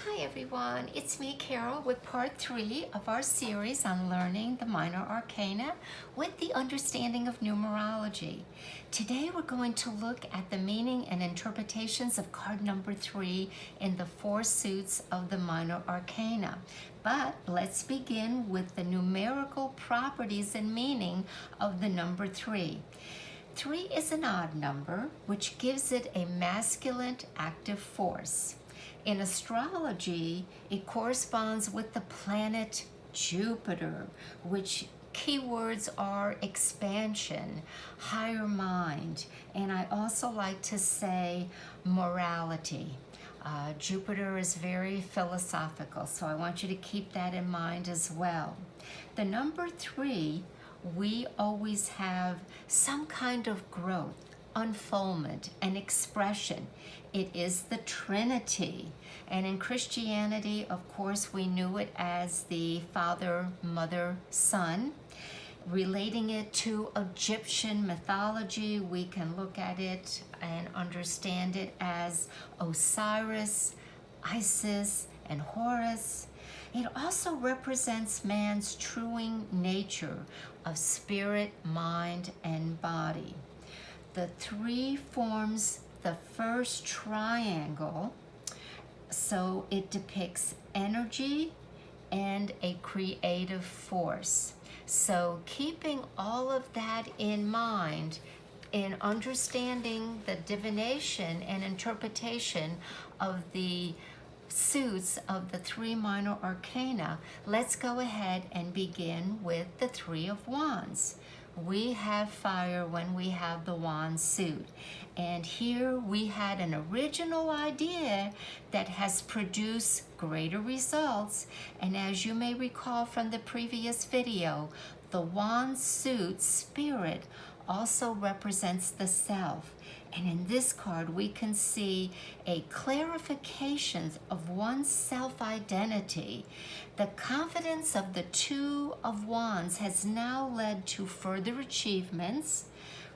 Hi everyone, it's me Carol with part 3 of our series on learning the minor arcana with the understanding of numerology. Today we're going to look at the meaning and interpretations of card number 3 in the 4 suits of the minor arcana. But let's begin with the numerical properties and meaning of the number 3. 3 is an odd number, which gives it a masculine active force. In astrology, it corresponds with the planet Jupiter, which keywords are expansion, higher mind, and I also like to say morality. Jupiter is very philosophical, so I want you to keep that in mind as well. The number 3, we always have some kind of growth, unfoldment, and expression. It is the Trinity. And in Christianity, of course, we knew it as the Father, Mother, Son. Relating it to Egyptian mythology, we can look at it and understand it as Osiris, Isis, and Horus. It also represents man's truing nature of spirit, mind, and body. The 3 forms the first triangle, so it depicts energy and a creative force. So keeping all of that in mind in understanding the divination and interpretation of the suits of the 3 minor arcana, let's go ahead and begin with the 3 of Wands. We have fire when we have the wand suit. And here we had an original idea that has produced greater results. And as you may recall from the previous video, the wand suit spirit also represents the self. And in this card, we can see a clarification of one's self-identity. The confidence of the 2 of Wands has now led to further achievements,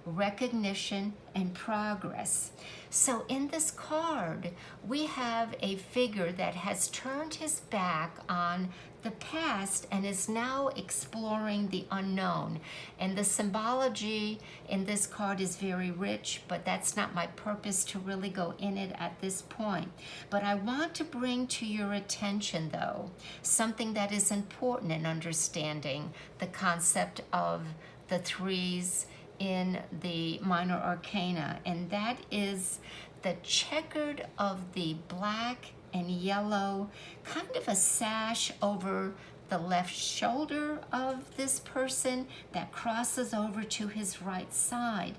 recognition, and progress. So in this card, we have a figure that has turned his back on the past and is now exploring the unknown. And the symbology in this card is very rich, but that's not my purpose to really go in it at this point. But I want to bring to your attention, though, something that is important in understanding the concept of the 3s in the minor arcana, and that is the checkered of the black and yellow, kind of a sash over the left shoulder of this person that crosses over to his right side.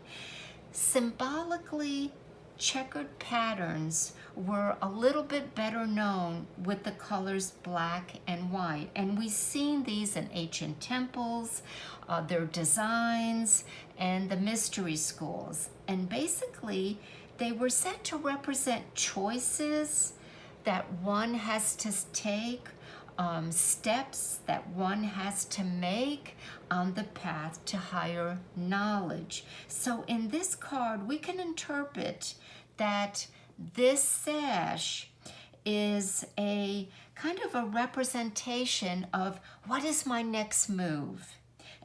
Symbolically, checkered patterns were a little bit better known with the colors black and white. And we've seen these in ancient temples, their designs, and the mystery schools. And basically, they were said to represent choices that one has to take, steps that one has to make on the path to higher knowledge. So in this card, we can interpret that this sash is a kind of a representation of what is my next move.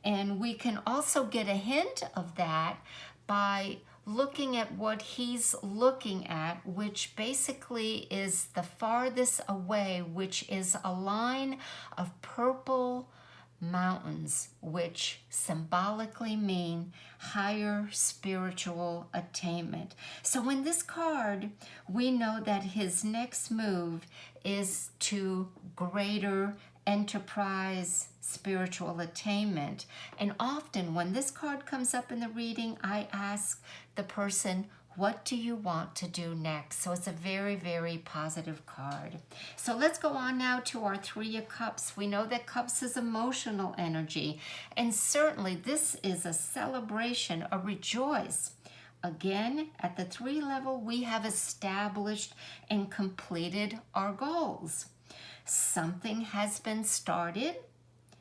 And we can also get a hint of that by looking at what he's looking at, which basically is the farthest away, which is a line of purple mountains, which symbolically mean higher spiritual attainment. So in this card, we know that his next move is to greater enterprise, spiritual attainment. And often when this card comes up in the reading, I ask the person, what do you want to do next? So it's a very, very positive card. So let's go on now to our 3 of Cups. We know that Cups is emotional energy. And certainly this is a celebration, a rejoice. Again, at the 3 level, we have established and completed our goals. Something has been started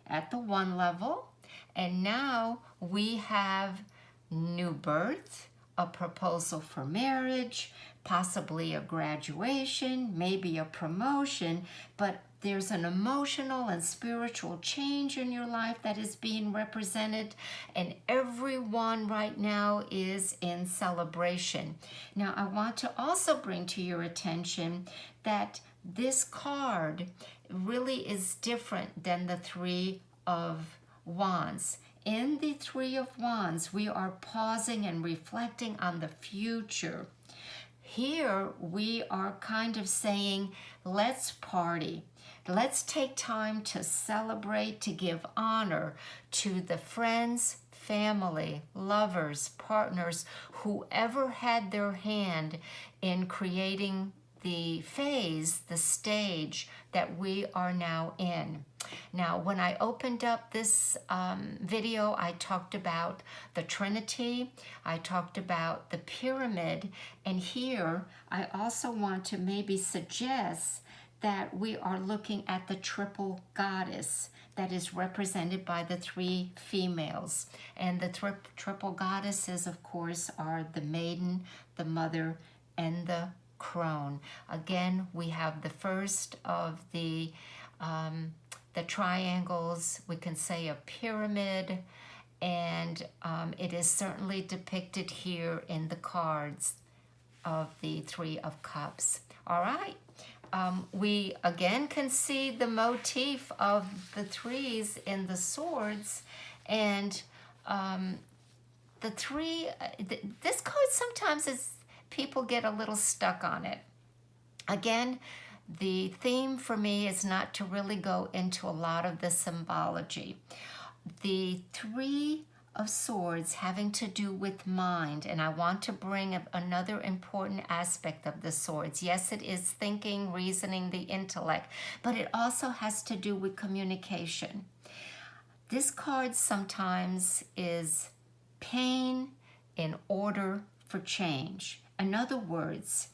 at the 1 level, and now we have new birth, a proposal for marriage, possibly a graduation, maybe a promotion, but there's an emotional and spiritual change in your life that is being represented, and everyone right now is in celebration. Now, I want to also bring to your attention that this card really is different than the Three of Wands. In the Three of Wands, we are pausing and reflecting on the future. Here, we are kind of saying, let's party. Let's take time to celebrate, to give honor to the friends, family, lovers, partners, whoever had their hand in creating the phase, the stage that we are now in. Now, when I opened up this video, I talked about the Trinity, I talked about the pyramid, and here I also want to maybe suggest that we are looking at the triple goddess that is represented by the three females. And the triple goddesses, of course, are the maiden, the mother, and the crone. Again, we have the first of the triangles. We can say a pyramid, and it is certainly depicted here in the cards of the Three of Cups. All right. We again can see the motif of the threes in the swords, and the three, this card sometimes is, people get a little stuck on it. Again, the theme for me is not to really go into a lot of the symbology. The Three of Swords having to do with mind, and I want to bring up another important aspect of the swords. Yes, it is thinking, reasoning, the intellect, but it also has to do with communication. This card sometimes is pain in order for change. In other words,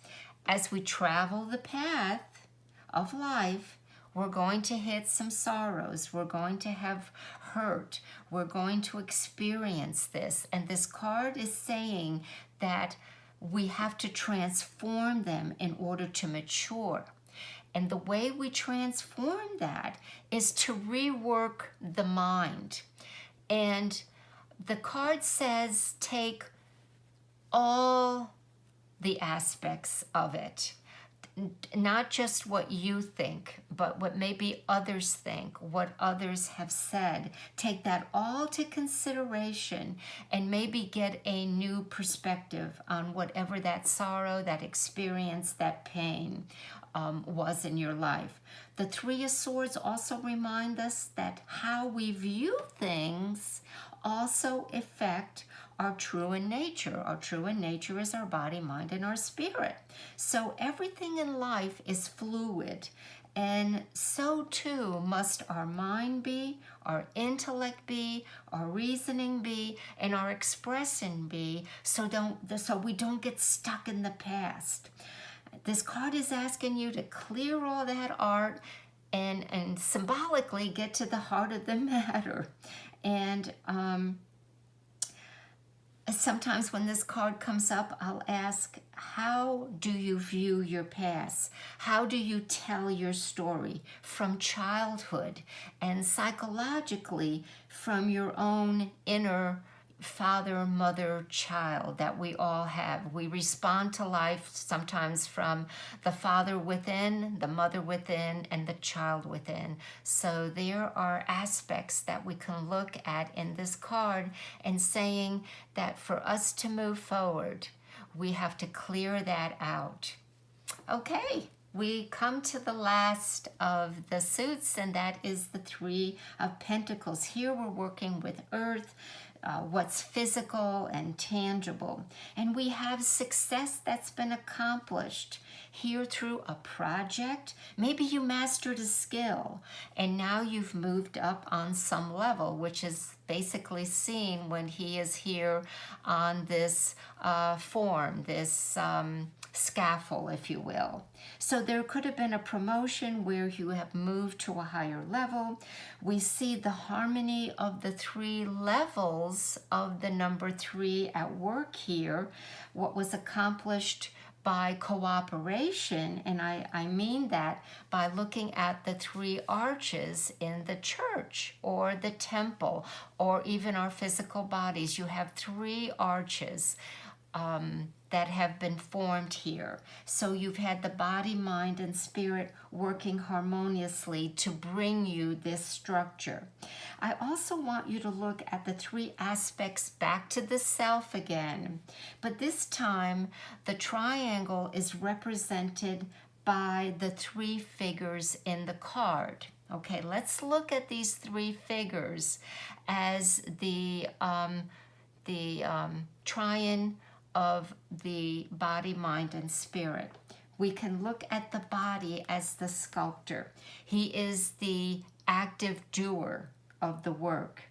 as we travel the path of life, we're going to hit some sorrows. We're going to have hurt. We're going to experience this. And this card is saying that we have to transform them in order to mature. And the way we transform that is to rework the mind. And the card says take all the aspects of it. Not just what you think, but what maybe others think, what others have said. Take that all to consideration and maybe get a new perspective on whatever that sorrow, that experience, that pain was in your life. The Three of Swords also remind us that how we view things also affect our truant nature. Our truant nature is our body, mind, and our spirit. So everything in life is fluid, and so too must our mind be, our intellect be, our reasoning be, and our expression be, so we don't get stuck in the past. This card is asking you to clear all that art and symbolically get to the heart of the matter. And sometimes when this card comes up, I'll ask, how do you view your past? How do you tell your story from childhood and psychologically from your own inner father, mother, child that we all have? We respond to life sometimes from the father within, the mother within, and the child within. So there are aspects that we can look at in this card and saying that for us to move forward, we have to clear that out. Okay. We come to the last of the suits, and that is the Three of Pentacles. Here we're working with earth, what's physical and tangible. And we have success that's been accomplished here through a project. Maybe you mastered a skill and now you've moved up on some level, which is basically seen when he is here on this form, this scaffold, if you will. So there could have been a promotion where you have moved to a higher level. We see the harmony of the 3 levels of the number 3 at work here, what was accomplished by cooperation, and I mean that by looking at the 3 arches in the church or the temple or even our physical bodies. You have 3 arches that have been formed here. So you've had the body, mind, and spirit working harmoniously to bring you this structure. I also want you to look at the 3 aspects back to the self again. But this time, the triangle is represented by the 3 figures in the card. Okay, let's look at these 3 figures as the triune of the body, mind, and spirit. We can look at the body as the sculptor. He is the active doer of the work.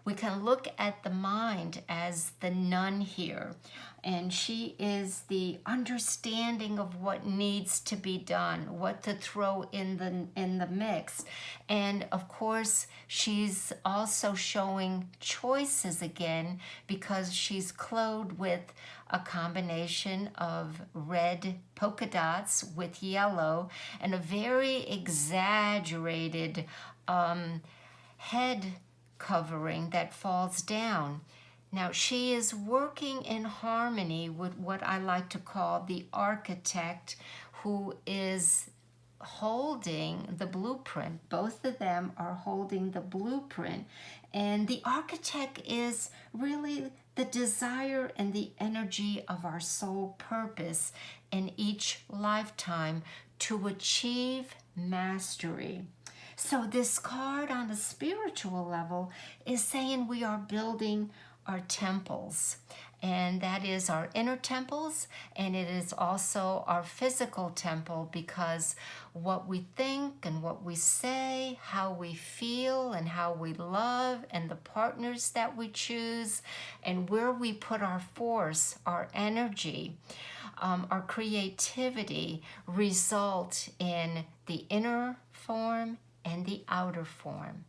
We can look at the mind as the nun here, and she is the understanding of what needs to be done, what to throw in the mix. And of course, she's also showing choices again because she's clothed with a combination of red polka dots with yellow and a very exaggerated head covering that falls down. Now, she is working in harmony with what I like to call the architect, who is holding the blueprint. Both of them are holding the blueprint. And the architect is really the desire and the energy of our soul purpose in each lifetime to achieve mastery. So this card on a spiritual level is saying we are building our temples, and that is our inner temples, and it is also our physical temple, because what we think and what we say, how we feel and how we love, and the partners that we choose, and where we put our force, our energy, our creativity result in the inner form and the outer form.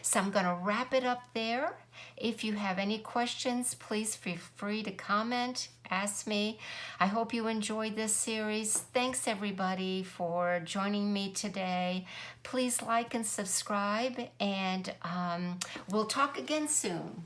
So I'm going to wrap it up there. If you have any questions, please feel free to comment, ask me. I hope you enjoyed this series. Thanks everybody for joining me today. Please like and subscribe, and we'll talk again soon.